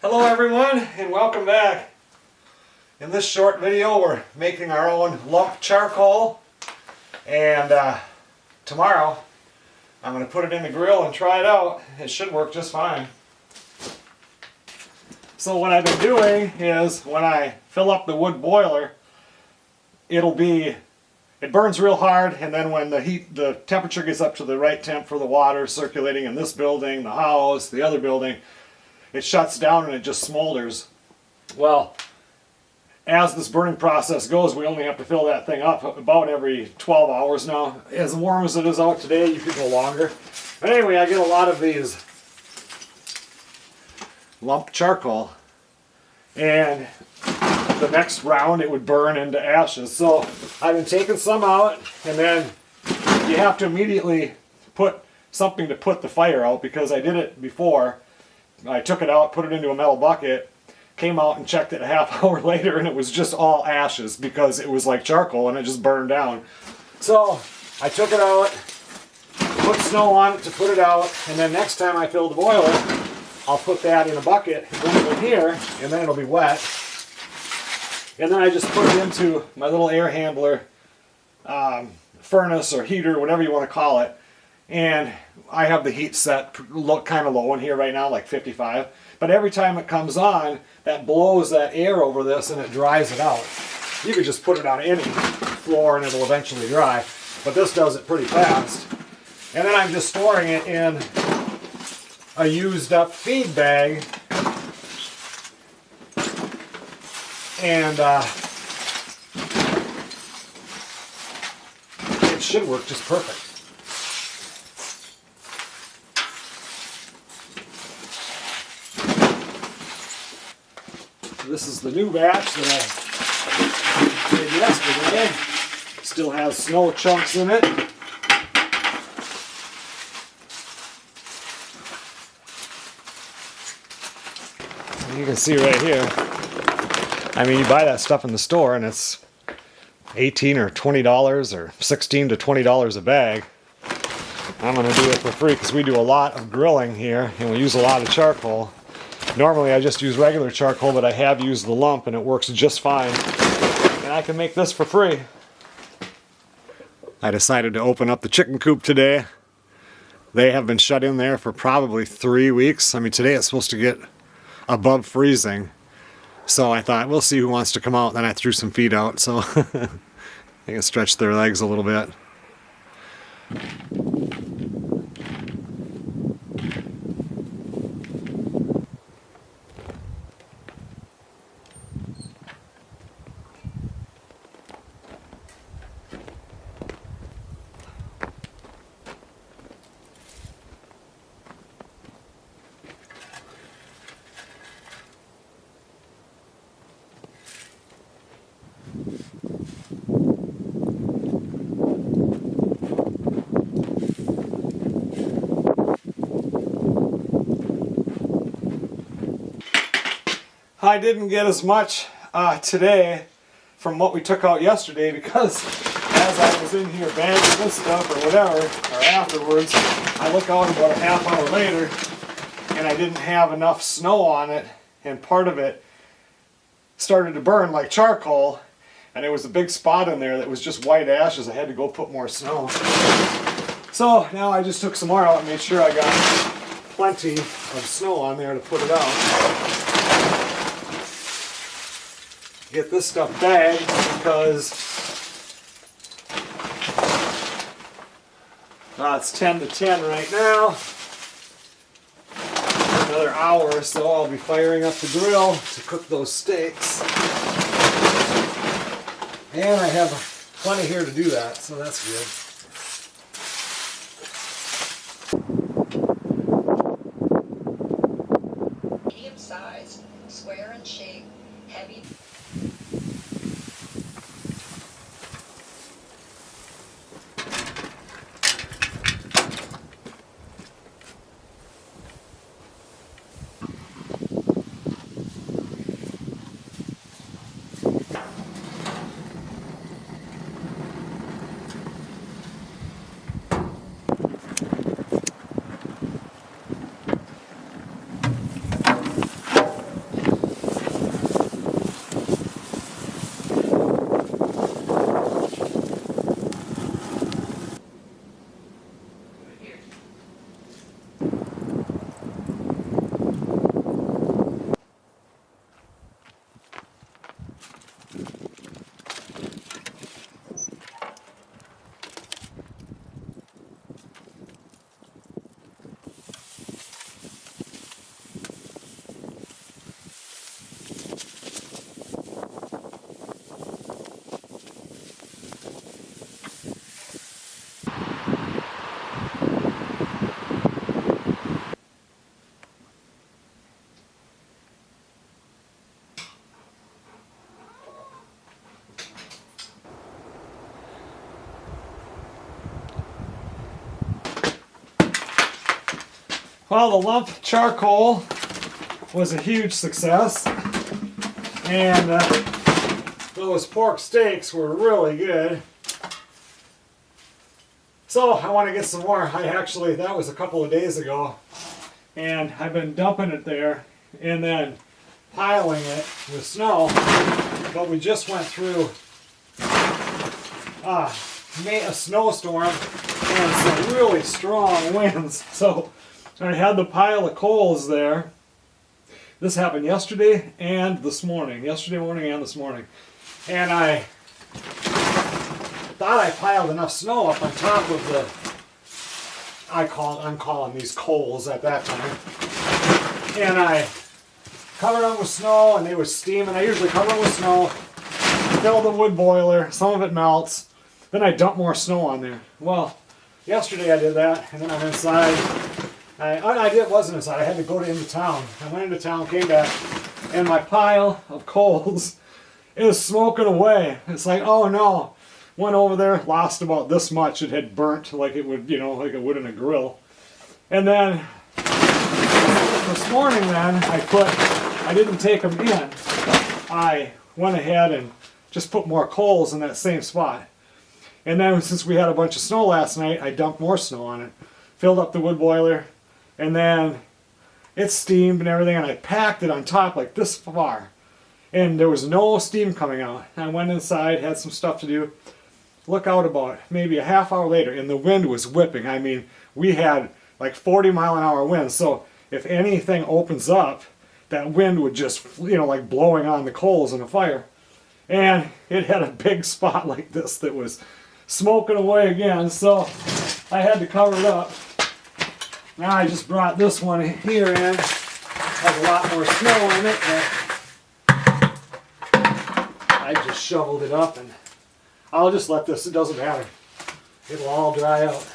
Hello everyone and welcome back. In this short video we're making our own lump charcoal, and tomorrow I'm going to put it in the grill and try it out. It should work just fine. So what I've been doing is when I fill up the wood boiler, it burns real hard, and then when the temperature gets up to the right temp for the water circulating in this building, the house, the other building, it shuts down and it just smolders. Well, as this burning process goes, we only have to fill that thing up about every 12 hours now. As warm as it is out today, you could go longer. But anyway, I get a lot of these lump charcoal, and the next round it would burn into ashes. So I've been taking some out, and then you have to immediately put something to put the fire out, because I did it before. I took it out, put it into a metal bucket, came out and checked it a half hour later, and it was just all ashes because it was like charcoal and it just burned down. So I took it out, put snow on it to put it out, and then next time I fill the boiler, I'll put that in a bucket, bring it in here, and then it'll be wet. And then I just put it into my little air handler, furnace or heater, whatever you want to call it. And I have the heat set kind of low in here right now, like 55. But every time it comes on, that blows that air over this and it dries it out. You could just put it on any floor and it'll eventually dry. But this does it pretty fast. And then I'm just storing it in a used up feed bag. And it should work just perfect. This is the new batch that I did yesterday. Still has snow chunks in it. And you can see right here, I mean, you buy that stuff in the store and it's $18 or $20 or $16 to $20 a bag. I'm going to do it for free because we do a lot of grilling here and we use a lot of charcoal. Normally I just use regular charcoal, but I have used the lump and it works just fine. And I can make this for free. I decided to open up the chicken coop today. They have been shut in there for probably 3 weeks. I mean, today it's supposed to get above freezing. So I thought, we'll see who wants to come out. Then I threw some feed out so they can stretch their legs a little bit. I didn't get as much today from what we took out yesterday because as I was in here bagging this stuff or whatever, or afterwards, I look out about a half hour later and I didn't have enough snow on it, and part of it started to burn like charcoal, and there was a big spot in there that was just white ashes. I had to go put more snow. So now I just took some more out and made sure I got plenty of snow on there to put it out. Get this stuff bagged because it's 10 to 10 right now. Another hour or so I'll be firing up the grill to cook those steaks. And I have plenty here to do that, so that's good. Medium size, square in shape, heavy. Well, the lump charcoal was a huge success, and those pork steaks were really good. So I want to get some more. That was a couple of days ago, and I've been dumping it there and then piling it with snow. But we just went through a snowstorm and some really strong winds. So I had the pile of coals there. This happened yesterday and this morning. Yesterday morning and this morning. And I thought I piled enough snow up on top of I'm calling these coals at that time. And I covered them with snow and they were steaming. I usually cover them with snow, fill the wood boiler, some of it melts, then I dump more snow on there. Well, yesterday I did that, and then I'm inside. It wasn't inside, I had to go into town. I went into town, came back, and my pile of coals is smoking away. It's like, oh no. Went over there, lost about this much. It had burnt like it would, like it would in a grill. And then this morning then, I didn't take them in. I went ahead and just put more coals in that same spot. And then since we had a bunch of snow last night, I dumped more snow on it. Filled up the wood boiler, and then it steamed and everything, and I packed it on top like this far. And there was no steam coming out. I went inside, had some stuff to do. Look out about maybe a half hour later, and the wind was whipping. I mean, we had like 40-mile-an-hour winds, so if anything opens up, that wind would just, like blowing on the coals in a fire. And it had a big spot like this that was smoking away again, so I had to cover it up. Now I just brought this one here in. Has a lot more snow on it, but I just shoveled it up, and I'll just let this, it doesn't matter. It'll all dry out.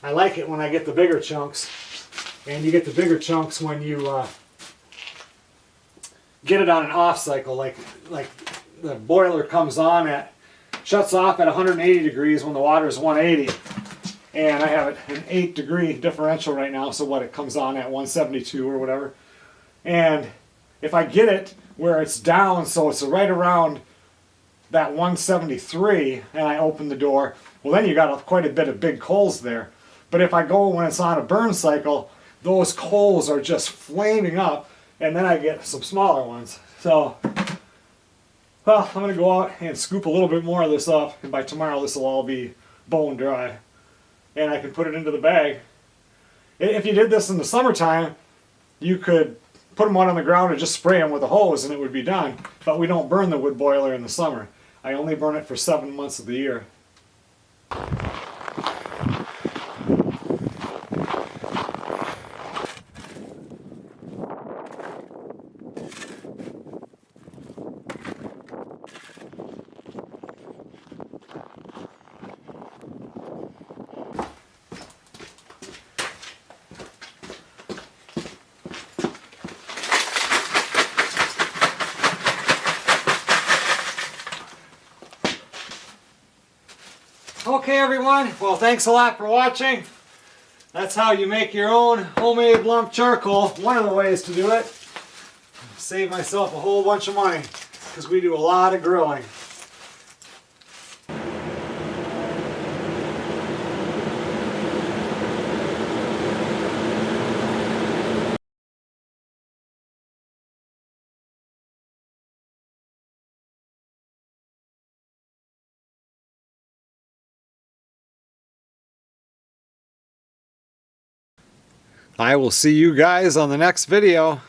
I like it when I get the bigger chunks, and you get the bigger chunks when you get it on an off cycle, like the boiler comes on shuts off at 180 degrees when the water is 180. And I have it an 8-degree differential right now, so it comes on at 172 or whatever. And if I get it where it's down, so it's right around that 173, and I open the door, well then you got quite a bit of big coals there. But if I go when it's on a burn cycle, those coals are just flaming up, and then I get some smaller ones. So, well, I'm going to go out and scoop a little bit more of this up, and by tomorrow this will all be bone dry. And I can put it into the bag. If you did this in the summertime, you could put them out on the ground and just spray them with a hose and it would be done. But we don't burn the wood boiler in the summer. I only burn it for 7 months of the year. Okay everyone, well thanks a lot for watching. That's how you make your own homemade lump charcoal. One of the ways to do it. Save myself a whole bunch of money because we do a lot of grilling. I will see you guys on the next video.